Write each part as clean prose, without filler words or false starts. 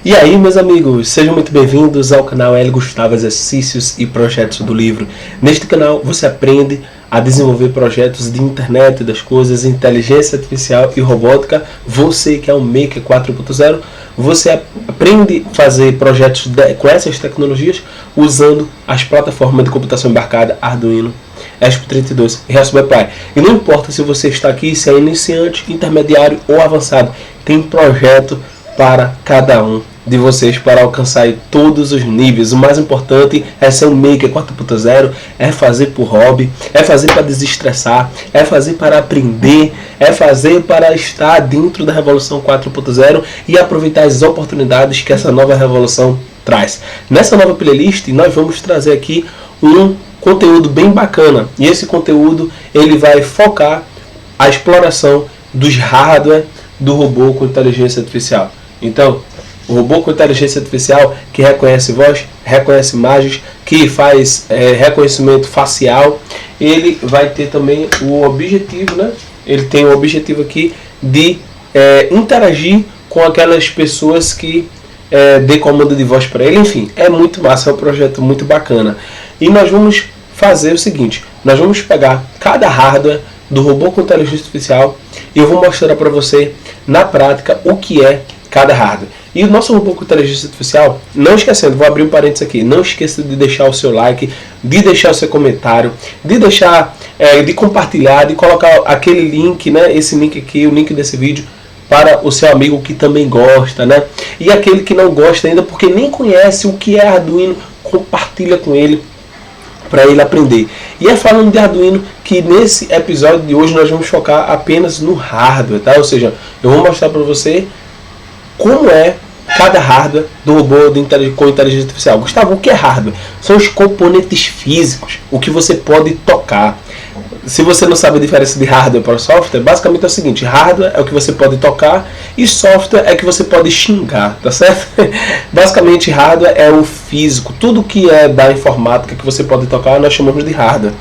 E aí, meus amigos, sejam muito bem-vindos ao canal L. Gustavo Exercícios e Projetos do Livro. Neste canal você aprende a desenvolver projetos de internet das coisas, inteligência artificial e robótica. Você que é um Maker 4.0, você aprende a fazer projetos com essas tecnologias usando as plataformas de computação embarcada Arduino, ESP32 e Raspberry Pi. E não importa se você está aqui, se é iniciante, intermediário ou avançado, tem projeto para cada um de vocês para alcançar todos os níveis. O mais importante é ser um Maker 4.0, é fazer por hobby, é fazer para desestressar, é fazer para aprender, é fazer para estar dentro da Revolução 4.0 e aproveitar as oportunidades que essa nova revolução traz. Nessa nova playlist nós vamos trazer aqui um conteúdo bem bacana, e esse conteúdo ele vai focar a exploração dos hardware do robô com inteligência artificial. Então, o robô com inteligência artificial que reconhece voz, reconhece imagens, que faz reconhecimento facial, ele vai ter também o objetivo, né? Ele tem o objetivo aqui de interagir com aquelas pessoas que dê comando de voz para ele. Enfim, é muito massa, é um projeto muito bacana. E nós vamos fazer o seguinte, nós vamos pegar cada hardware do robô com inteligência artificial e eu vou mostrar para você na prática o que é cada hardware. E o nosso robô com inteligência artificial, não esquecendo, vou abrir um parênteses aqui, não esqueça de deixar o seu like, de deixar o seu comentário, de deixar, de compartilhar, de colocar aquele link, né, esse link aqui, o link desse vídeo, para o seu amigo que também gosta, né? E aquele que não gosta ainda, porque nem conhece o que é Arduino, compartilha com ele, para ele aprender. E é falando de Arduino que nesse episódio de hoje nós vamos focar apenas no hardware, tá? Ou seja, eu vou mostrar para você como é cada hardware do robô com inteligência artificial. Gustavo, o que é hardware? São os componentes físicos, o que você pode tocar. Se você não sabe a diferença de hardware para software, basicamente é o seguinte: hardware é o que você pode tocar e software é o que você pode xingar, tá certo? Basicamente hardware é o físico, tudo que é da informática que você pode tocar nós chamamos de hardware.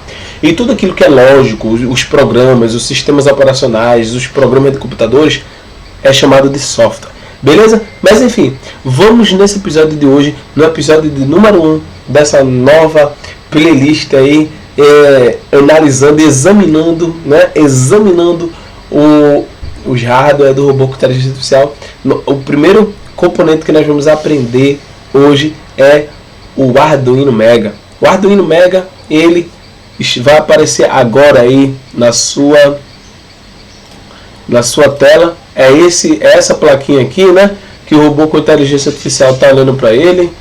E tudo aquilo que é lógico, os programas, os sistemas operacionais, os programas de computadores é chamado de software. Beleza? Mas enfim, vamos nesse episódio de hoje, no episódio de número 1 dessa nova playlist aí, analisando, examinando, né? Examinando os hardware do robô com inteligência artificial. O primeiro componente que nós vamos aprender hoje é o Arduino Mega. O Arduino Mega, ele vai aparecer agora aí na sua tela. É essa plaquinha aqui, né? Que o robô com inteligência artificial está olhando para ele.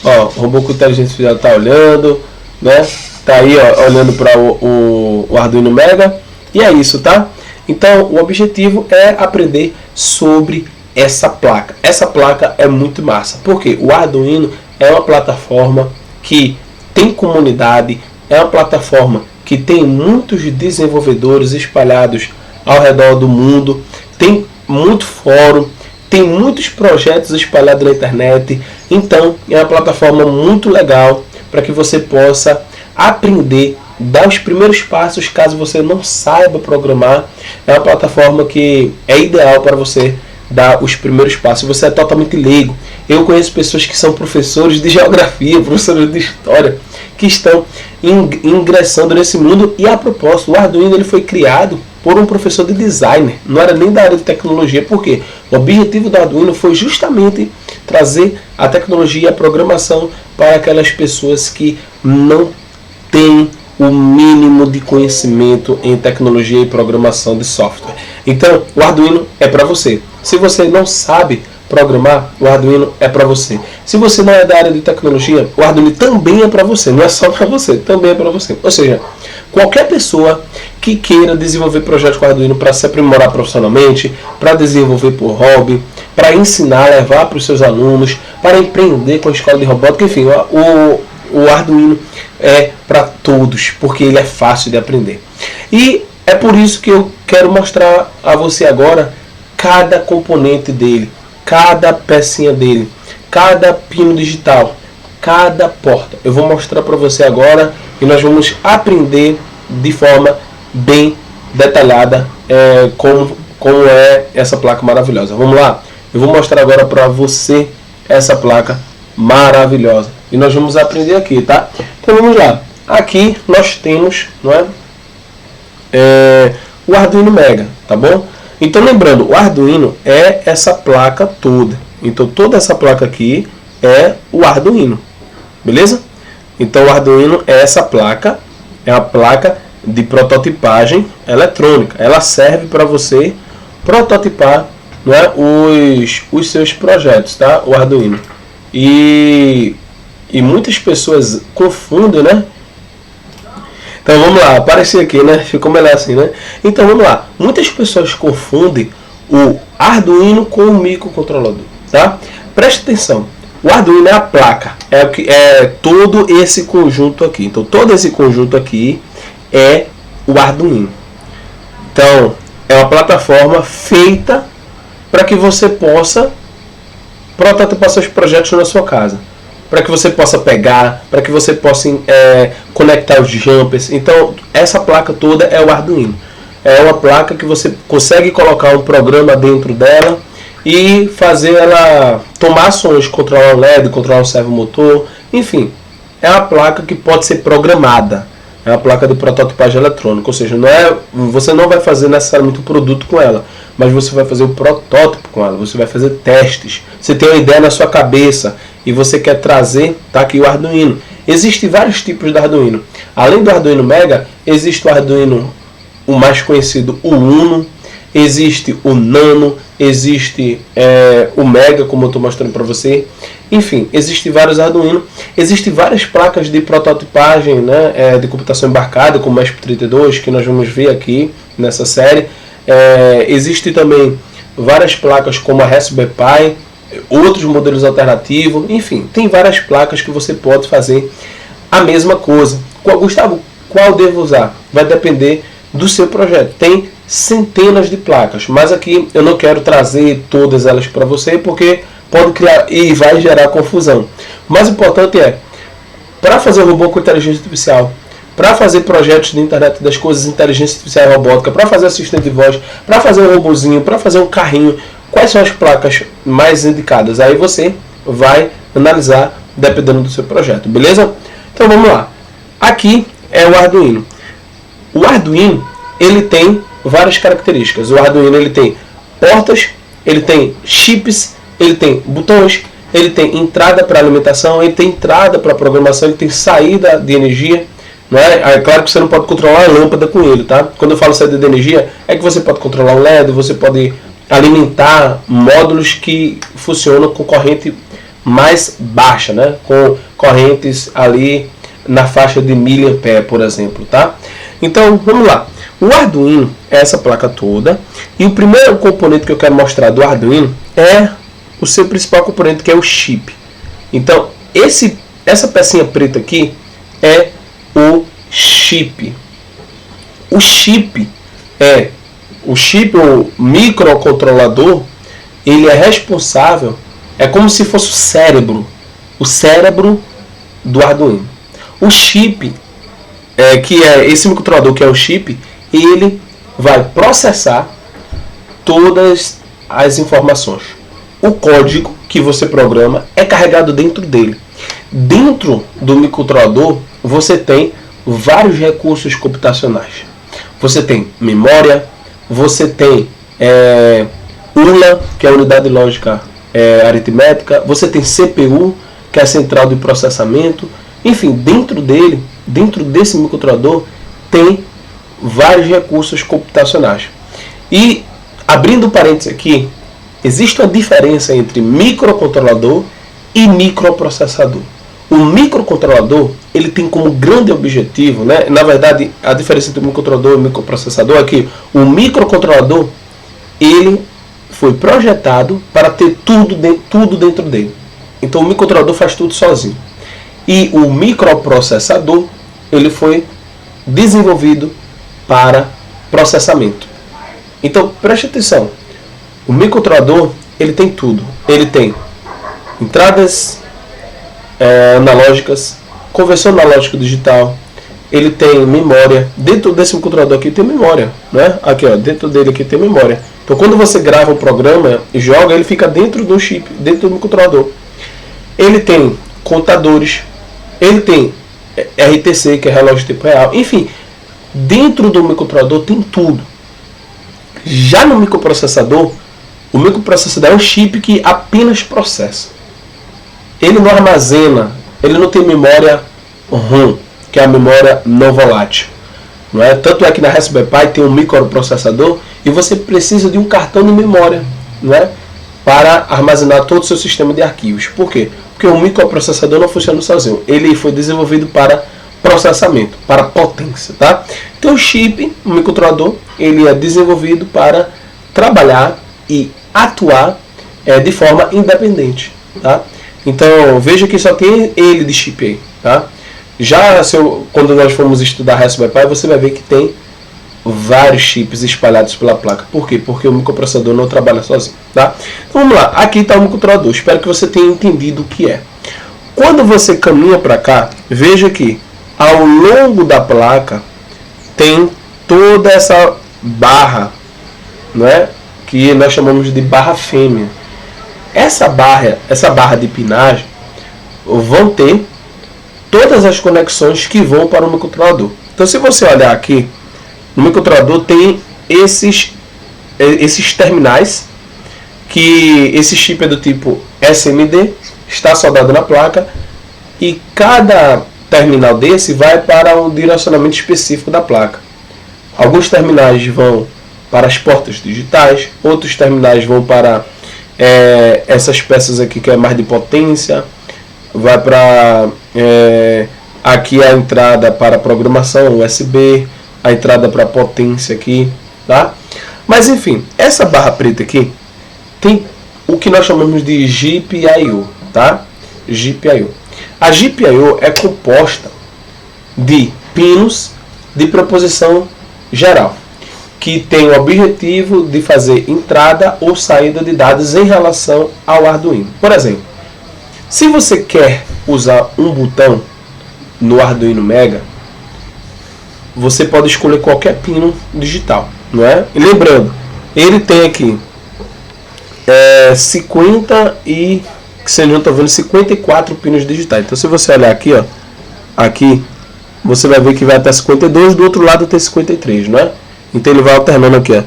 Ó, o robô com inteligência artificial está olhando, né? Tá aí, ó, olhando para o Arduino Mega. E é isso, tá? Então, o objetivo é aprender sobre essa placa. Essa placa é muito massa. Porque o Arduino é uma plataforma que tem comunidade, é uma plataforma que tem muitos desenvolvedores espalhados ao redor do mundo, tem muito fórum, tem muitos projetos espalhados na internet. Então é uma plataforma muito legal para que você possa aprender, dar os primeiros passos caso você não saiba programar. É uma plataforma que é ideal para você dar os primeiros passos. Você é totalmente leigo. Eu conheço pessoas que são professores de geografia, professores de história, que estão ingressando nesse mundo. E a propósito, o Arduino ele foi criado por um professor de designer, não era nem da área de tecnologia. Por quê? O objetivo do Arduino foi justamente trazer a tecnologia e a programação para aquelas pessoas que não têm o mínimo de conhecimento em tecnologia e programação de software. Então, o Arduino é para você. Se você não sabe programar, o Arduino é para você. Se você não é da área de tecnologia, o Arduino também é para você. Não é só para você, também é para você. Ou seja, qualquer pessoa que queira desenvolver projetos com Arduino para se aprimorar profissionalmente, para desenvolver por hobby, para ensinar, levar para os seus alunos, para empreender com a escola de robótica, enfim, o Arduino é para todos, porque ele é fácil de aprender. E é por isso que eu quero mostrar a você agora cada componente dele, cada pecinha dele, cada pino digital, cada porta. Eu vou mostrar para você agora e nós vamos aprender de forma bem detalhada como é essa placa maravilhosa. Vamos lá? Eu vou mostrar agora para você essa placa maravilhosa. E nós vamos aprender aqui, tá? Então vamos lá. Aqui nós temos, não é? O Arduino Mega, tá bom? Então lembrando, o Arduino é essa placa toda. Então toda essa placa aqui é o Arduino, beleza? Então o Arduino é essa placa, é a placa de prototipagem eletrônica. Ela serve para você prototipar, não é, os seus projetos, tá? O Arduino. E muitas pessoas confundem, né? Então vamos lá, apareceu aqui, né? Ficou melhor assim, né? Então vamos lá. Muitas pessoas confundem o Arduino com o microcontrolador, tá? Preste atenção. O Arduino é a placa, é todo esse conjunto aqui. Então todo esse conjunto aqui é o Arduino. Então é uma plataforma feita para que você possa prototipar seus projetos na sua casa, para que você possa pegar, para que você possa conectar os jumpers. Então essa placa toda é o Arduino. É uma placa que você consegue colocar um programa dentro dela e fazer ela tomar ações, controlar o LED, controlar o servomotor, enfim. É uma placa que pode ser programada. É uma placa de prototipagem eletrônica, ou seja, você não vai fazer necessariamente o produto com ela, mas você vai fazer o protótipo com ela, você vai fazer testes. Você tem uma ideia na sua cabeça e você quer trazer, tá aqui o Arduino. Existem vários tipos de Arduino. Além do Arduino Mega, existe o Arduino, o mais conhecido, o Uno, existe o Nano, existe o Mega, como eu estou mostrando para você. Enfim, existem vários Arduino, existem várias placas de prototipagem, né, de computação embarcada, como o ESP32, que nós vamos ver aqui nessa série. Existe também várias placas como a Raspberry Pi, outros modelos alternativos, enfim, tem várias placas que você pode fazer a mesma coisa. Gustavo, qual devo usar? Vai depender do seu projeto. Tem centenas de placas, mas aqui eu não quero trazer todas elas para você, porque pode criar e vai gerar confusão. O mais importante é, para fazer robô com inteligência artificial, para fazer projetos de internet das coisas, inteligência artificial e robótica, para fazer assistente de voz, para fazer um robozinho, para fazer um carrinho, quais são as placas mais indicadas? Aí você vai analisar dependendo do seu projeto, beleza? Então vamos lá. Aqui é o Arduino. O Arduino, ele tem várias características. O Arduino, ele tem portas, ele tem chips, ele tem botões, ele tem entrada para alimentação, ele tem entrada para programação, ele tem saída de energia. Não é? É claro que você não pode controlar a lâmpada com ele, tá? Quando eu falo saída de energia, é que você pode controlar o LED, você pode alimentar módulos que funcionam com corrente mais baixa, né? Com correntes ali na faixa de mA, por exemplo, tá? Então, vamos lá. O Arduino é essa placa toda, e o primeiro componente que eu quero mostrar do Arduino é o seu principal componente, que é o chip. Então, essa pecinha preta aqui é o chip. O chip, o microcontrolador, ele é responsável, é como se fosse o cérebro do Arduino. O chip, que é esse microcontrolador, que é o chip, ele vai processar todas as informações. O código que você programa é carregado dentro dele. Dentro do microcontrolador você tem vários recursos computacionais. Você tem memória, você tem ULA, que é a unidade lógica aritmética, você tem CPU, que é a central de processamento. Enfim, dentro desse microcontrolador tem vários recursos computacionais. E, abrindo parênteses aqui, existe uma diferença entre microcontrolador e microprocessador. O microcontrolador, ele tem como grande objetivo, né? Na verdade, a diferença entre o microcontrolador e o microprocessador é que o microcontrolador, ele foi projetado para ter tudo dentro dele. Então o microcontrolador faz tudo sozinho. E o microprocessador, ele foi desenvolvido para processamento. Então preste atenção. O microcontrolador, ele tem tudo. Ele tem entradas analógicas, conversão analógica digital, ele tem memória. Dentro desse microcontrolador aqui tem memória, né? Aqui, ó, dentro dele aqui tem memória. Então quando você grava um programa e joga, ele fica dentro do chip, dentro do microcontrolador. ele tem contadores, ele tem RTC, que é relógio de tempo real, enfim, dentro do microcontrolador tem tudo. Já no microprocessador, o microprocessador é um chip que apenas processa. Ele não armazena, ele não tem memória ROM, que é a memória não volátil. Não é? Tanto é que na Raspberry Pi tem um microprocessador e você precisa de um cartão de memória, não é? Para armazenar todo o seu sistema de arquivos. Por quê? Porque o microprocessador não funciona sozinho. Ele foi desenvolvido para processamento, para potência. Tá? Então o chip, o microcontrolador, ele é desenvolvido para trabalhar e atuar de forma independente. Tá? Então veja que só tem ele de chip aí. Tá? Já quando nós formos estudar Raspberry Pi, você vai ver que tem vários chips espalhados pela placa. Por quê? Porque o microprocessador não trabalha sozinho. Tá? Então vamos lá, aqui está o microcontrolador. Espero que você tenha entendido o que é. Quando você caminha para cá, veja que ao longo da placa tem toda essa barra, não é? Que nós chamamos de barra fêmea. Essa barra de pinagem vão ter todas as conexões que vão para o microcontrolador. Então se você olhar aqui, no microcontrolador tem esses terminais, que esse chip é do tipo SMD, está soldado na placa, e cada terminal desse vai para um direcionamento específico da placa. Alguns terminais vão para as portas digitais, outros terminais vão para essas peças aqui que é mais de potência, vai para aqui a entrada para programação USB, a entrada para potência aqui, tá? Mas enfim, essa barra preta aqui tem o que nós chamamos de GPIO, tá? GPIO. A GPIO é composta de pinos de proposição geral, que tem o objetivo de fazer entrada ou saída de dados em relação ao Arduino. Por exemplo, se você quer usar um botão no Arduino Mega, você pode escolher qualquer pino digital, não é? E lembrando, ele tem aqui 50 e, que vocês não estão vendo, 54 pinos digitais. Então se você olhar aqui, ó, aqui você vai ver que vai até 52, do outro lado tem 53, não é? Então ele vai alternando aqui, ó,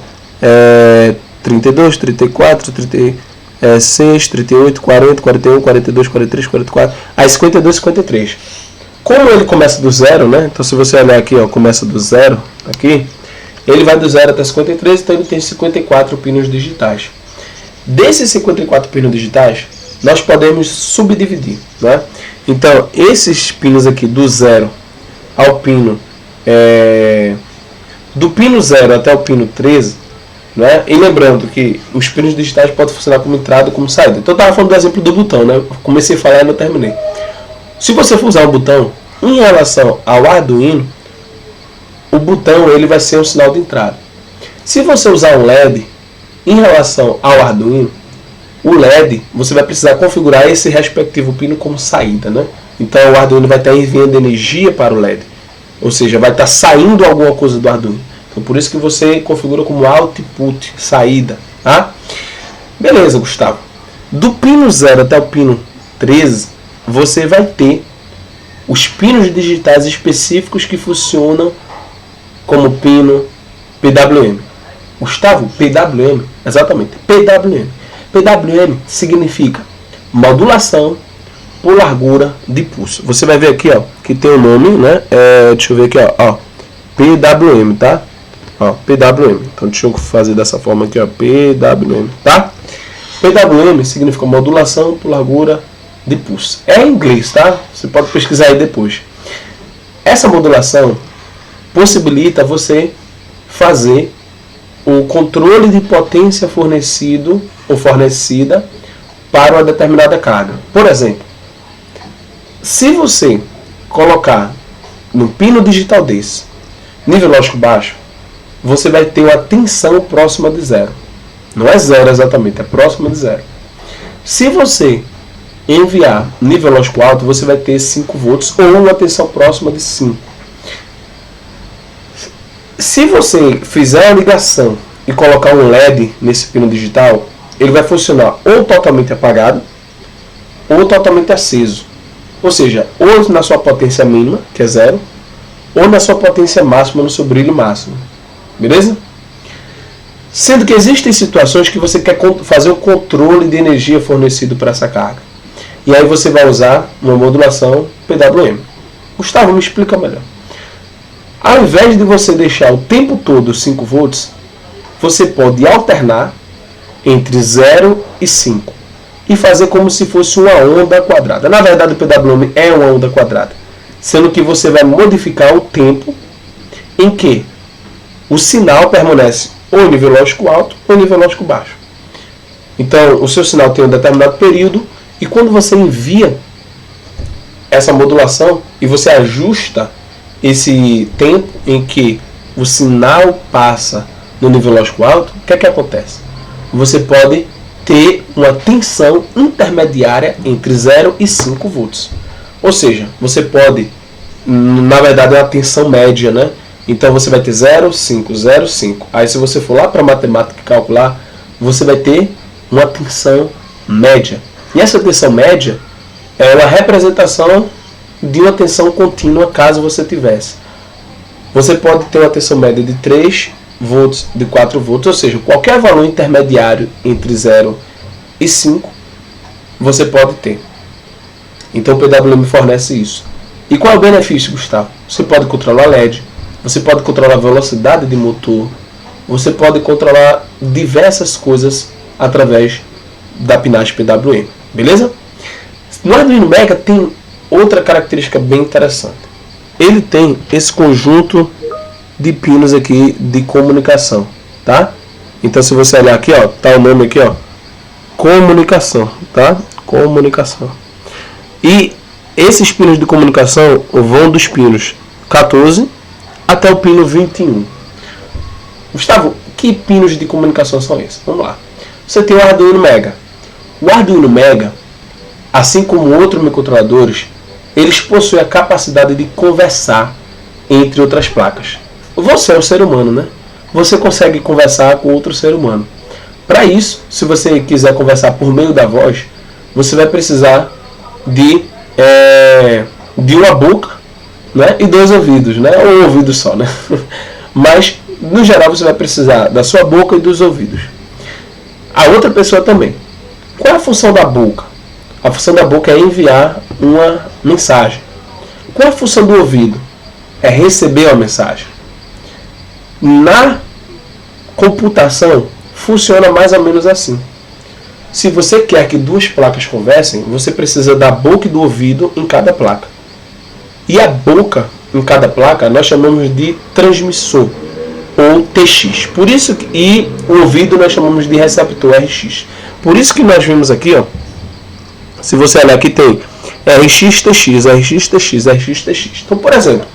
32, 34, 36, 38, 40, 41, 42, 43, 44, aí 52, 53. Como ele começa do zero, né? Então se você olhar aqui, ó, começa do zero aqui, ele vai do zero até 53, então ele tem 54 pinos digitais. Desses 54 pinos digitais, nós podemos subdividir, né? Então esses pinos aqui do zero ao pino do pino 0 até o pino 13, né? E lembrando que os pinos digitais podem funcionar como entrada ou como saída. Então eu estava falando do exemplo do botão, né? Comecei a falar e não terminei. Se você for usar um botão em relação ao Arduino, o botão ele vai ser um sinal de entrada. Se você usar um LED em relação ao Arduino, o LED você vai precisar configurar esse respectivo pino como saída, né? Então o Arduino vai estar enviando energia para o LED, ou seja, vai estar saindo alguma coisa do Arduino. Então por isso que você configura como output, saída, tá? Beleza, Gustavo. Do pino 0 até o pino 13, você vai ter os pinos digitais específicos que funcionam como pino PWM. Gustavo, PWM, exatamente, PWM. PWM significa modulação por largura de pulso. Você vai ver aqui, ó, que tem o nome, né? Deixa eu ver aqui, ó, PWM, tá? Ó, PWM. Então deixa eu fazer dessa forma aqui, ó, PWM, tá? PWM significa modulação por largura de pulso. É em inglês, tá? Você pode pesquisar aí depois. Essa modulação possibilita você fazer o controle de potência fornecido ou fornecida para uma determinada carga. Por exemplo, se você colocar no pino digital desse nível lógico baixo, você vai ter uma tensão próxima de zero. Não é zero exatamente, é próxima de zero. Se você enviar nível lógico alto, você vai ter 5 volts ou uma tensão próxima de 5. Se você fizer a ligação e colocar um LED nesse pino digital, ele vai funcionar ou totalmente apagado, ou totalmente aceso. Ou seja, ou na sua potência mínima, que é 0, ou na sua potência máxima, no seu brilho máximo. Beleza? Sendo que existem situações que você quer fazer o controle de energia fornecido para essa carga. E aí você vai usar uma modulação PWM. Gustavo, me explica melhor. Ao invés de você deixar o tempo todo 5 volts, você pode alternar entre 0 e 5 e fazer como se fosse uma onda quadrada. Na verdade, o PWM é uma onda quadrada, sendo que você vai modificar o tempo em que o sinal permanece ou em nível lógico alto ou em nível lógico baixo. Então, o seu sinal tem um determinado período e quando você envia essa modulação e você ajusta esse tempo em que o sinal passa no nível lógico alto, o que é que acontece? Você pode ter uma tensão intermediária entre 0 e 5 volts. Ou seja, você pode, na verdade é uma tensão média, né? Então você vai ter 0, 5, 0, 5. Aí se você for lá para a matemática calcular, você vai ter uma tensão média. E essa tensão média é uma representação de uma tensão contínua, caso você tivesse. Você pode ter uma tensão média de 3 volts, de 4 volts, ou seja, qualquer valor intermediário entre 0 e 5, você pode ter. Então o PWM fornece isso. E qual é o benefício, Gustavo? Você pode controlar LED, você pode controlar a velocidade de motor, você pode controlar diversas coisas através da pinagem PWM, beleza? No Arduino Mega tem outra característica bem interessante. Ele tem esse conjunto de pinos aqui de comunicação, tá? Então se você olhar aqui, ó, tá o nome aqui, ó, comunicação, tá? Comunicação. E esses pinos de comunicação vão dos pinos 14 até o pino 21. Gustavo, que pinos de comunicação são esses? Vamos lá. Você tem o Arduino Mega. O Arduino Mega, assim como outros microcontroladores, eles possuem a capacidade de conversar entre outras placas. Você é um ser humano, né? Você consegue conversar com outro ser humano. Para isso, se você quiser conversar por meio da voz, você vai precisar de uma boca, né? E 2 ouvidos, né? Ou um ouvido só, né? Mas, no geral, você vai precisar da sua boca e dos ouvidos. A outra pessoa também. Qual é a função da boca? A função da boca é enviar uma mensagem. Qual é a função do ouvido? É receber uma mensagem. Na computação, funciona mais ou menos assim. Se você quer que 2 placas conversem, você precisa da boca e do ouvido em cada placa. E a boca em cada placa nós chamamos de transmissor, ou TX. Por isso e o ouvido nós chamamos de receptor, RX. Por isso que nós vimos aqui, ó, se você olhar aqui tem RX, TX, RX, TX, RX, TX. Então, por exemplo,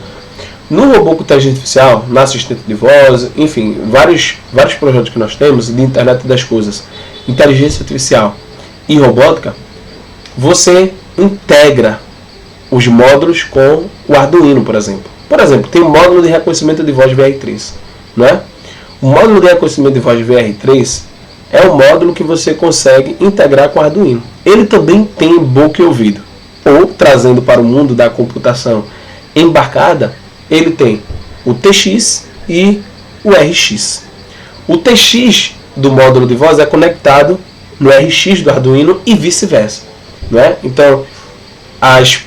no robô com inteligência artificial, na assistente de voz, enfim, vários projetos que nós temos de internet das coisas, inteligência artificial e robótica, você integra os módulos com o Arduino, por exemplo. Por exemplo, tem o módulo de reconhecimento de voz VR3, né? O módulo de reconhecimento de voz VR3 é um módulo que você consegue integrar com o Arduino. Ele também tem boca e ouvido. Ou, trazendo para o mundo da computação embarcada, ele tem o TX e o RX. O TX do módulo de voz é conectado no RX do Arduino e vice-versa, né? Então, as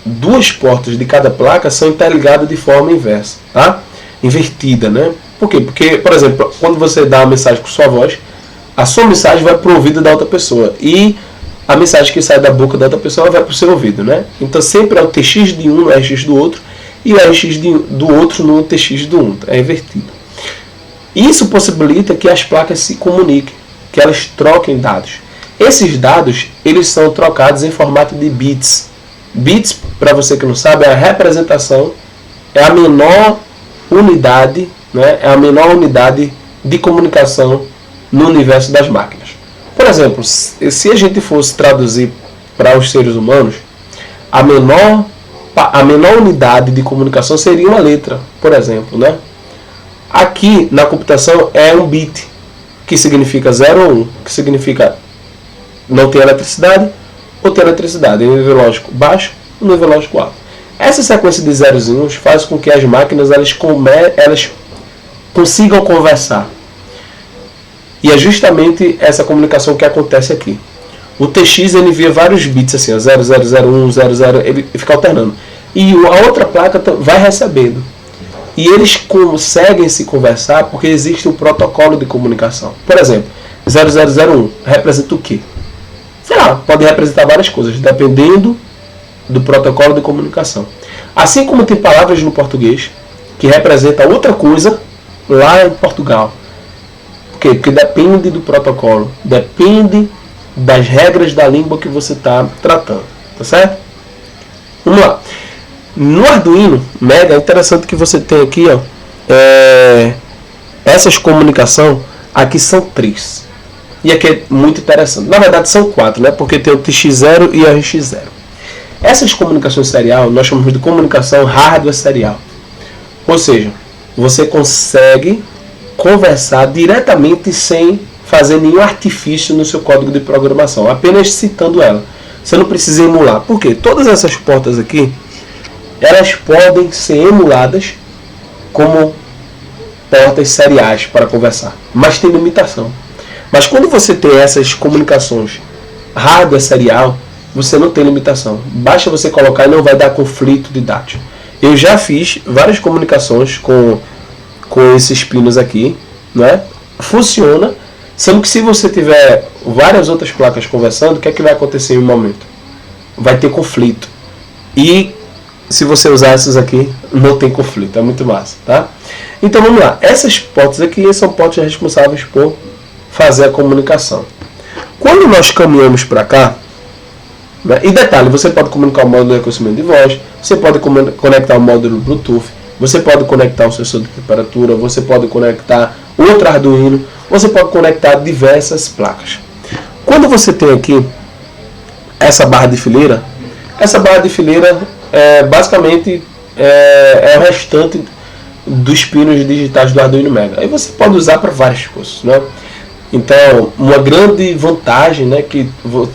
2 portas de cada placa são interligadas de forma inversa, tá? Invertida, né? Por quê? Porque, por exemplo, quando você dá uma mensagem com sua voz, a sua mensagem vai para o ouvido da outra pessoa e a mensagem que sai da boca da outra pessoa vai para o seu ouvido, né? Então sempre é o TX de um no RX do outro e o RX do outro no TX do um, é invertido. Isso possibilita que as placas se comuniquem, que elas troquem dados. Esses dados, eles são trocados em formato de bits. Bits, para você que não sabe, é a representação, é a menor unidade, né? É a menor unidade de comunicação no universo das máquinas. Por exemplo, se a gente fosse traduzir para os seres humanos, a menor unidade de comunicação seria uma letra, por exemplo, né? Aqui na computação é um bit, que significa 0 ou 1, que significa não tem eletricidade ou tem eletricidade em nível lógico baixo ou nível lógico alto. Essa sequência de zeros e uns faz com que as máquinas elas consigam conversar. E é justamente essa comunicação que acontece aqui. O TX ele envia vários bits assim, 0001, 00, ele fica alternando. E a outra placa vai recebendo. E eles conseguem se conversar porque existe um protocolo de comunicação. Por exemplo, 0001 representa o quê? Sei lá, pode representar várias coisas, dependendo do protocolo de comunicação. Assim como tem palavras no português que representam outra coisa lá em Portugal. Por quê? Porque depende do protocolo, depende das regras da língua que você está tratando, tá certo? Vamos lá. No Arduino Mega é interessante que você tem aqui, ó, essas comunicação aqui são 3. E aqui é muito interessante. Na verdade são 4, né? Porque tem o TX0 e o RX0. Essas comunicações serial nós chamamos de comunicação hardware serial. Ou seja, você consegue conversar diretamente sem fazer nenhum artifício no seu código de programação, apenas citando ela. Você não precisa emular. Por quê? Todas essas portas aqui, elas podem ser emuladas como portas seriais para conversar, mas tem limitação. Mas quando você tem essas comunicações hardware serial, você não tem limitação. Basta você colocar e não vai dar conflito de dados. Eu já fiz várias comunicações com esses pinos aqui, né? Funciona. Sendo que se você tiver várias outras placas conversando, o que é que vai acontecer em um momento? Vai ter conflito. E se você usar essas aqui, não tem conflito. É muito massa, tá? Então vamos lá. Essas portas aqui são portas responsáveis por fazer a comunicação. Quando nós caminhamos para cá, né, e detalhe, você pode comunicar o módulo de reconhecimento de voz, você pode conectar o módulo Bluetooth, você pode conectar o sensor de temperatura, você pode conectar outro Arduino, você pode conectar diversas placas. Quando você tem aqui essa barra de fileira basicamente é o restante dos pinos digitais do Arduino Mega. Aí você pode usar para várias coisas, né? Então, uma grande vantagem, né, que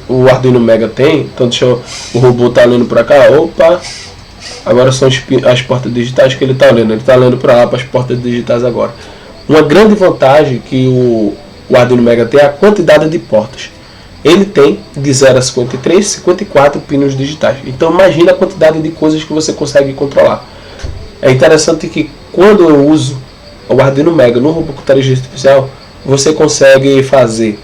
o Arduino Mega tem, então o robô está olhando para cá, opa, agora são as portas digitais que ele está olhando para lá, para as portas digitais agora. Uma grande vantagem que o Arduino Mega tem é a quantidade de portas. Ele tem de 0 a 53, 54 pinos digitais. Então imagina a quantidade de coisas que você consegue controlar. É interessante que quando eu uso o Arduino Mega no robô com inteligência artificial, você consegue fazer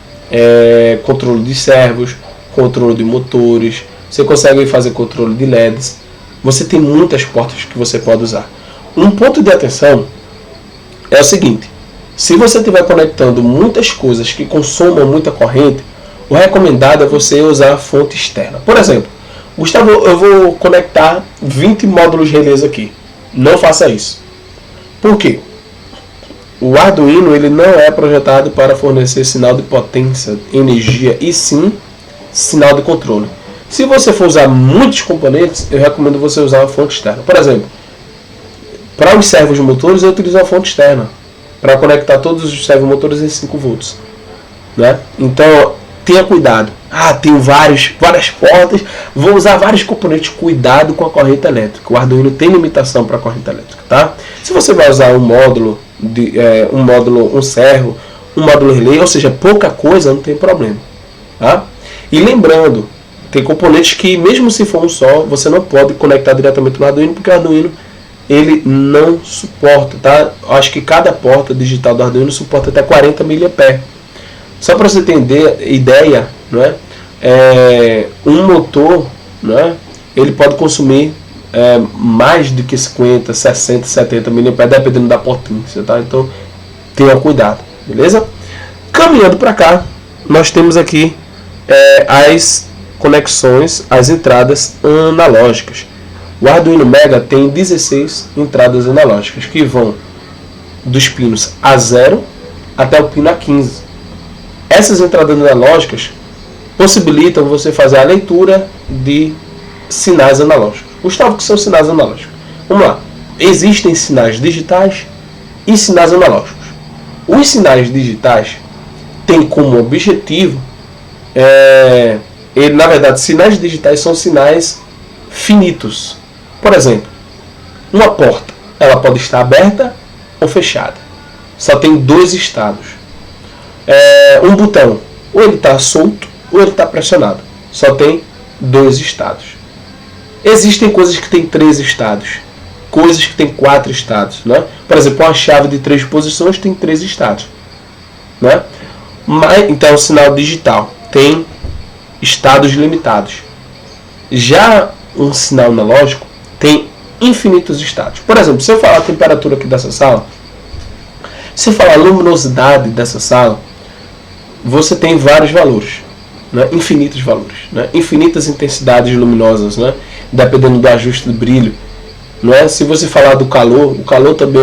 controle de servos, controle de motores, você consegue fazer controle de LEDs. Você tem muitas portas que você pode usar. Um ponto de atenção é o seguinte: se você estiver conectando muitas coisas que consomam muita corrente, o recomendado é você usar a fonte externa. Por exemplo, Gustavo, eu vou conectar 20 módulos relés aqui. Não faça isso. Por quê? O Arduino ele não é projetado para fornecer sinal de potência, energia e sim sinal de controle. Se você for usar muitos componentes, eu recomendo você usar uma fonte externa. Por exemplo, para os servos motores eu utilizo a fonte externa para conectar todos os servomotores em 5 volts, né? Então tenha cuidado. Tenho várias portas, vou usar vários componentes. Cuidado com a corrente elétrica. O Arduino tem limitação para a corrente elétrica, tá? Se você vai usar um módulo, um servo, um módulo relé, ou seja, pouca coisa, não tem problema, tá? E lembrando, tem componentes que mesmo se for um só, você não pode conectar diretamente no Arduino, porque o Arduino ele não suporta, tá? Acho que cada porta digital do Arduino suporta até 40 mA. Só para você ter ideia, né? Um motor, né? Ele pode consumir mais do que 50, 60, 70 mA, dependendo da potência, tá? Então tenha cuidado, beleza? Caminhando para cá, nós temos aqui as conexões, as entradas analógicas. O Arduino Mega tem 16 entradas analógicas que vão dos pinos A0 até o pino A15. Essas entradas analógicas possibilitam você fazer a leitura de sinais analógicos. Gustavo, que são sinais analógicos? Vamos lá. Existem sinais digitais e sinais analógicos. Os sinais digitais têm como objetivo na verdade, sinais digitais são sinais finitos. Por exemplo, uma porta, ela pode estar aberta ou fechada. Só tem 2 estados. Um botão, ou ele está solto ou ele está pressionado. Só tem 2 estados. Existem coisas que têm 3 estados, coisas que têm 4 estados, né? Por exemplo, uma chave de 3 posições tem 3 estados, né? Então, o sinal digital tem estados limitados. Já um sinal analógico tem infinitos estados. Por exemplo, se eu falar a temperatura aqui dessa sala, se eu falar a luminosidade dessa sala, você tem vários valores, né? Infinitos valores, né? Infinitas intensidades luminosas, né? Dependendo do ajuste de brilho, não é? Se você falar do calor, o calor também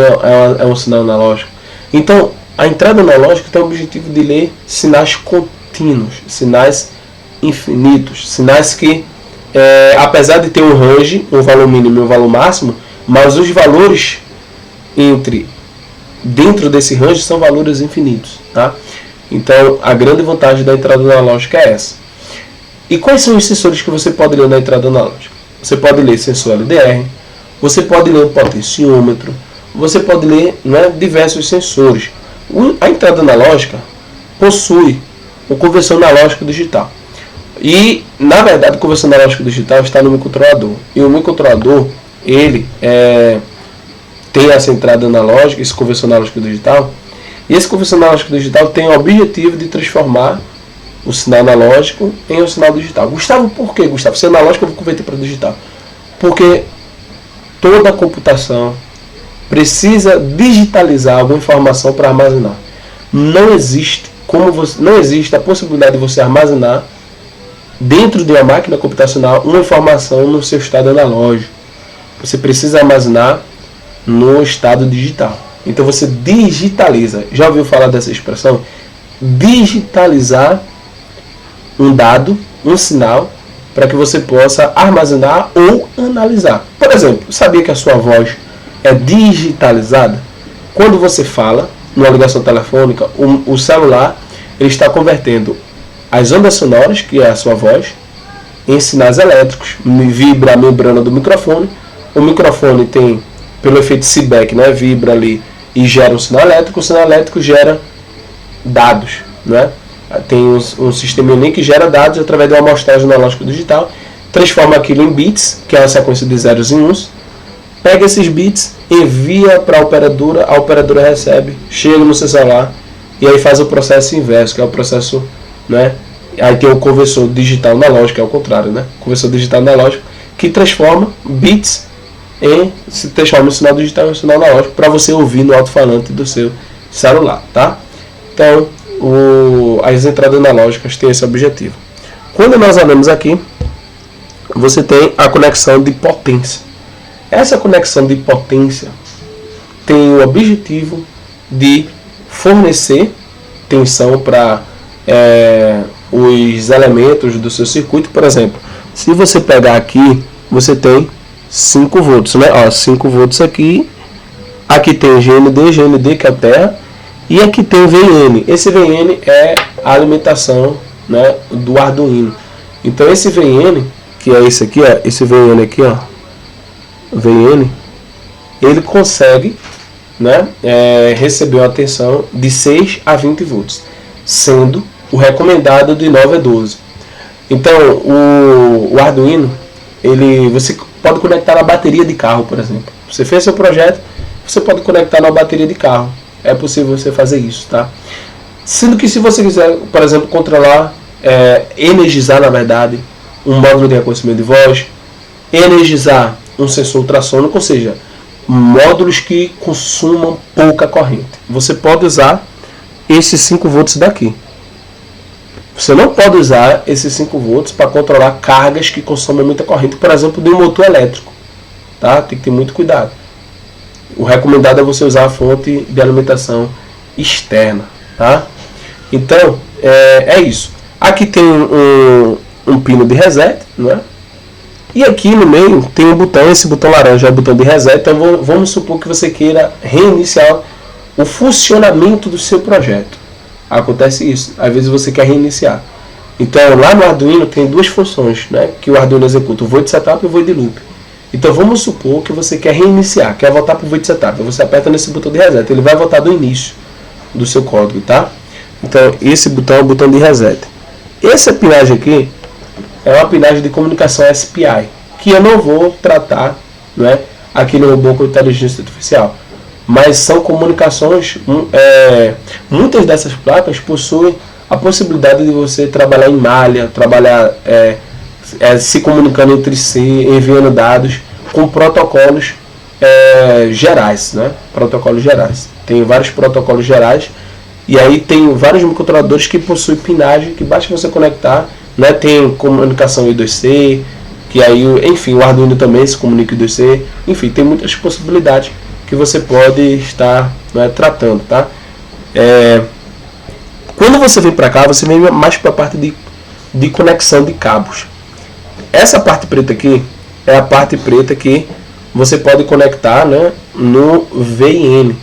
é um sinal analógico. Então, a entrada analógica tem o objetivo de ler sinais contínuos, sinais infinitos, sinais que, apesar de ter um range, um valor mínimo e um valor máximo, mas os valores dentro desse range são valores infinitos, tá? Então, a grande vantagem da entrada analógica é essa. E quais são os sensores que você pode ler na entrada analógica? Você pode ler sensor LDR, você pode ler um potenciômetro, você pode ler, né, diversos sensores. A entrada analógica possui o conversor analógico digital. E, na verdade, o conversor analógico digital está no microcontrolador. E o microcontrolador, ele tem essa entrada analógica, esse conversor analógico digital. E esse conversor analógico digital tem o objetivo de transformar o sinal analógico em um sinal digital. Gustavo, por que, Gustavo? Se é analógico, eu vou converter para digital. Porque toda a computação precisa digitalizar alguma informação para armazenar. Não existe a possibilidade de você armazenar dentro de uma máquina computacional uma informação no seu estado analógico. Você precisa armazenar no estado digital. Então você digitaliza. Já ouviu falar dessa expressão? Digitalizar um dado, um sinal, para que você possa armazenar ou analisar. Por exemplo, sabia que a sua voz é digitalizada? Quando você fala numa ligação telefônica, o celular ele está convertendo as ondas sonoras, que é a sua voz, em sinais elétricos. Vibra a membrana do microfone. O microfone tem, pelo efeito Seebeck, né, vibra ali e gera um sinal elétrico. O sinal elétrico gera dados, né? Tem um sistema que gera dados através de uma amostragem analógica digital, transforma aquilo em bits, que é uma sequência de zeros e uns, pega esses bits, envia para a operadora recebe, chega no seu celular e aí faz o processo inverso, que é o processo, né? Aí tem o conversor digital analógico, é o contrário, né? Conversor digital analógico, que transforma bits se transforma em sinal digital em um sinal analógico para você ouvir no alto-falante do seu celular, tá? Então, as entradas analógicas têm esse objetivo. Quando nós olhamos aqui, você tem a conexão de potência. Essa conexão de potência tem o objetivo de fornecer tensão para os elementos do seu circuito. Por exemplo, se você pegar aqui, você tem 5 volts, né? Ó, 5 volts aqui. Aqui tem GND que é a terra. E aqui tem o VN. Esse VN é a alimentação, né, do Arduino. Então esse VN, que é esse aqui, ó, esse VN aqui, ó, VN, ele consegue, né, receber uma tensão de 6 a 20 volts, sendo o recomendado de 9 a 12. Então o Arduino, você pode conectar na bateria de carro, por exemplo. Você fez seu projeto, você pode conectar na bateria de carro. É possível você fazer isso, tá? Sendo que se você quiser, por exemplo, controlar, energizar, na verdade, um módulo de reconhecimento de voz, energizar um sensor ultrassônico, ou seja, módulos que consumam pouca corrente, você pode usar esses 5 volts daqui. Você não pode usar esses 5 volts para controlar cargas que consomem muita corrente, por exemplo, de um motor elétrico, tá? Tem que ter muito cuidado. O recomendado é você usar a fonte de alimentação externa, tá? Então, é isso. Aqui tem um pino de reset, né? E aqui no meio tem um botão, esse botão laranja é o botão de reset. Então vamos supor que você queira reiniciar o funcionamento do seu projeto. Acontece isso, às vezes você quer reiniciar. Então lá no Arduino tem duas funções, né, que o Arduino executa, o void setup e o void loop. Então vamos supor que você quer reiniciar, quer voltar para o void setup. Você aperta nesse botão de reset, ele vai voltar do início do seu código, tá? Então esse botão é o botão de reset. Essa pinagem aqui é uma pinagem de comunicação SPI, que eu não vou tratar, né, aqui no robô com inteligência artificial. Mas são comunicações, muitas dessas placas possuem a possibilidade de você trabalhar em malha, trabalhar se comunicando entre si, enviando dados com protocolos gerais, né? Protocolos gerais. Tem vários protocolos gerais e aí tem vários microcontroladores que possuem pinagem que basta você conectar, né? Tem comunicação I2C, que aí, enfim, o Arduino também se comunica I2C. Enfim, tem muitas possibilidades que você pode estar, né, tratando, tá? Quando você vem para cá, você vem mais para a parte de conexão de cabos. Essa parte preta aqui é a parte preta que você pode conectar, né, no VIN.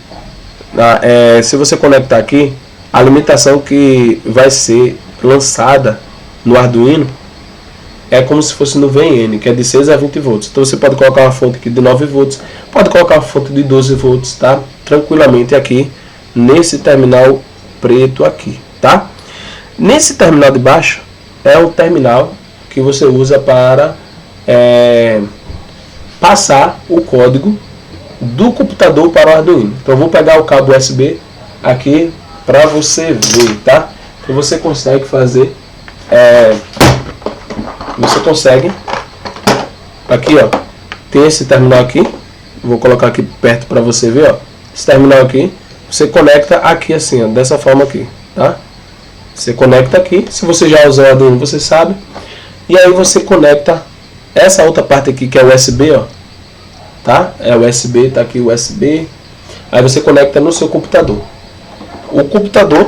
Se você conectar aqui, a limitação que vai ser lançada no Arduino é como se fosse no VIN, que é de 6 a 20 volts. Então você pode colocar uma fonte aqui de 9 volts, pode colocar uma fonte de 12 volts, tá? Tranquilamente aqui nesse terminal preto aqui, tá? Nesse terminal de baixo é o terminal que você usa para passar o código do computador para o Arduino. Então eu vou pegar o cabo USB aqui para você ver, tá? Então você consegue fazer, você consegue, aqui ó, tem esse terminal aqui, vou colocar aqui perto para você ver, ó, esse terminal aqui, você conecta aqui assim, ó, dessa forma aqui, tá? Você conecta aqui, se você já usou o Arduino você sabe, e aí você conecta essa outra parte aqui que é USB, ó, tá? É USB, tá aqui o USB, aí você conecta no seu computador. O computador,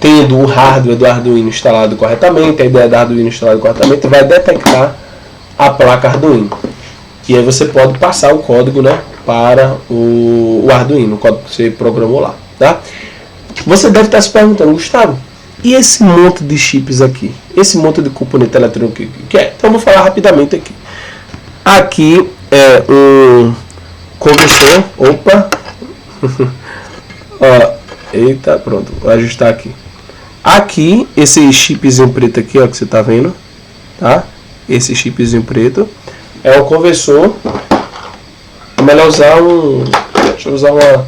tendo o hardware do Arduino instalado corretamente, a ideia do Arduino instalado corretamente, vai detectar a placa Arduino. E aí você pode passar o código, né, para o Arduino, o código que você programou lá, tá? Você deve estar se perguntando, Gustavo, e esse monte de chips aqui? Esse monte de componente eletrônico que é? Então eu vou falar rapidamente aqui. Aqui é um conversor, opa, ó, eita, pronto, vou ajustar aqui. Aqui, esse chipzinho preto aqui, ó, que você tá vendo, tá? Esse chipzinho preto é o conversor. É melhor usar deixa eu usar uma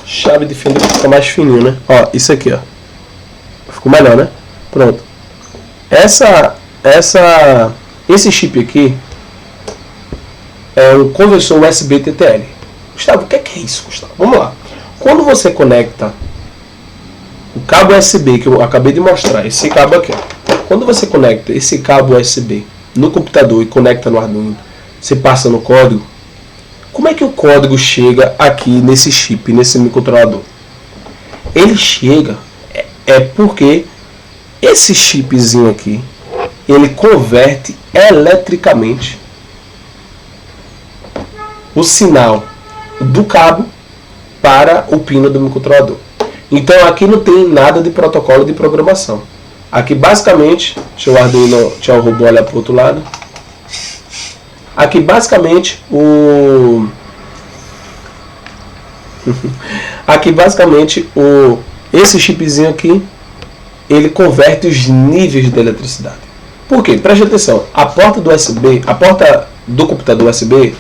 chave de fenda que fica mais fininho, né? Ó, isso aqui, ó. Ficou melhor, né? Pronto. Esse chip aqui é um conversor USB TTL. Gustavo, o que é isso, Gustavo? Vamos lá. Quando você conecta o cabo USB que eu acabei de mostrar, esse cabo aqui, ó. Quando você conecta esse cabo USB no computador e conecta no Arduino, você passa no código. Como é que o código chega aqui nesse chip, nesse microcontrolador? Ele chega porque esse chipzinho aqui, ele converte eletricamente o sinal do cabo para o pino do microcontrolador. Então aqui não tem nada de protocolo de programação. Aqui basicamente, deixa o robô olhar para o outro lado. Aqui basicamente esse chipzinho aqui, ele converte os níveis de eletricidade. Por quê? Preste atenção. A porta do computador USB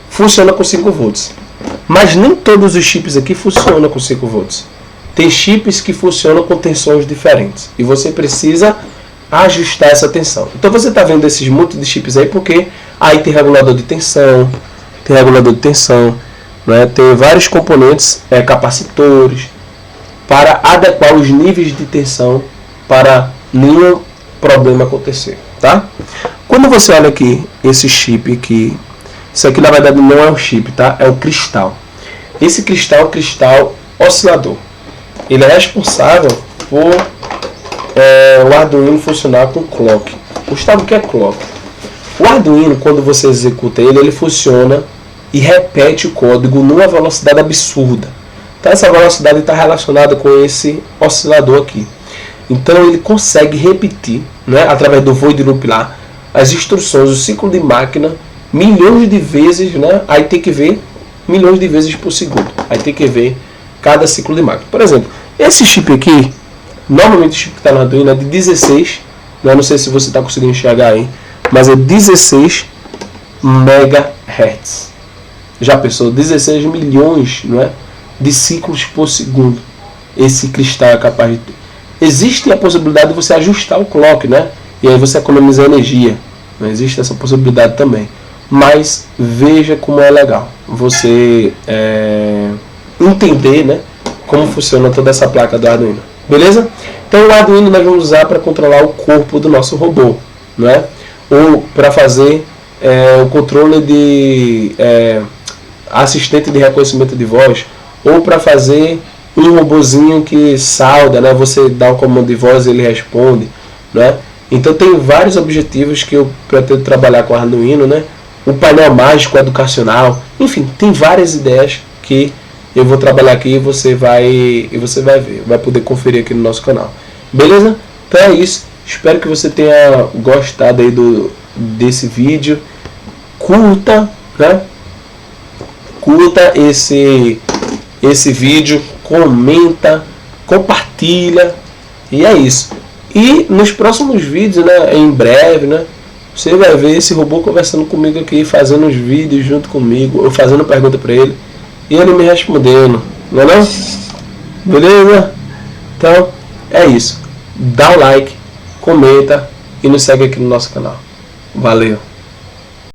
funciona com 5 volts. Mas nem todos os chips aqui funcionam com 5 volts. Tem chips que funcionam com tensões diferentes. E você precisa ajustar essa tensão. Então você está vendo esses monte de chips aí porque aí tem regulador de tensão, né? Tem vários componentes, capacitores, para adequar os níveis de tensão para nenhum problema acontecer, tá? Quando você olha aqui, esse chip aqui, isso aqui na verdade não é um chip, tá? É um cristal. Esse cristal é um cristal oscilador. Ele é responsável por o Arduino funcionar com clock. Gustavo, o que é clock? O Arduino, quando você executa ele funciona e repete o código numa velocidade absurda. Então essa velocidade está relacionada com esse oscilador aqui. Então ele consegue repetir né, através do void loop lá, as instruções, o ciclo de máquina, milhões de vezes, né, aí tem que ver milhões de vezes por segundo, aí tem que ver cada ciclo de máquina. Por exemplo, esse chip aqui, normalmente o chip que está no Arduino é de 16, né, não sei se você está conseguindo enxergar aí, mas é 16 MHz. Já pensou? 16 milhões, não é, de ciclos por segundo esse cristal é capaz de ter. Existe a possibilidade de você ajustar o clock, né? E aí você economiza energia. Não existe essa possibilidade também. Mas veja como é legal você entender, né, como funciona toda essa placa do Arduino. Beleza? Então o Arduino nós vamos usar para controlar o corpo do nosso robô, não é? Ou para fazer o controle de assistente de reconhecimento de voz, ou para fazer um robozinho que salda, né? Você dá um comando de voz e ele responde, né? Então tem vários objetivos que eu pretendo trabalhar com o Arduino, né? O painel mágico educacional, enfim, tem várias ideias que eu vou trabalhar aqui e você vai ver, vai poder conferir aqui no nosso canal. Beleza? Então é isso. Espero que você tenha gostado aí desse vídeo. Curta, né? Curta esse vídeo, comenta, compartilha, e é isso. E nos próximos vídeos, né, em breve, né, você vai ver esse robô conversando comigo aqui, fazendo os vídeos junto comigo, eu fazendo pergunta para ele e ele me respondendo, não é não? Beleza? Então é isso. Dá o like, comenta e nos segue aqui no nosso canal. Valeu!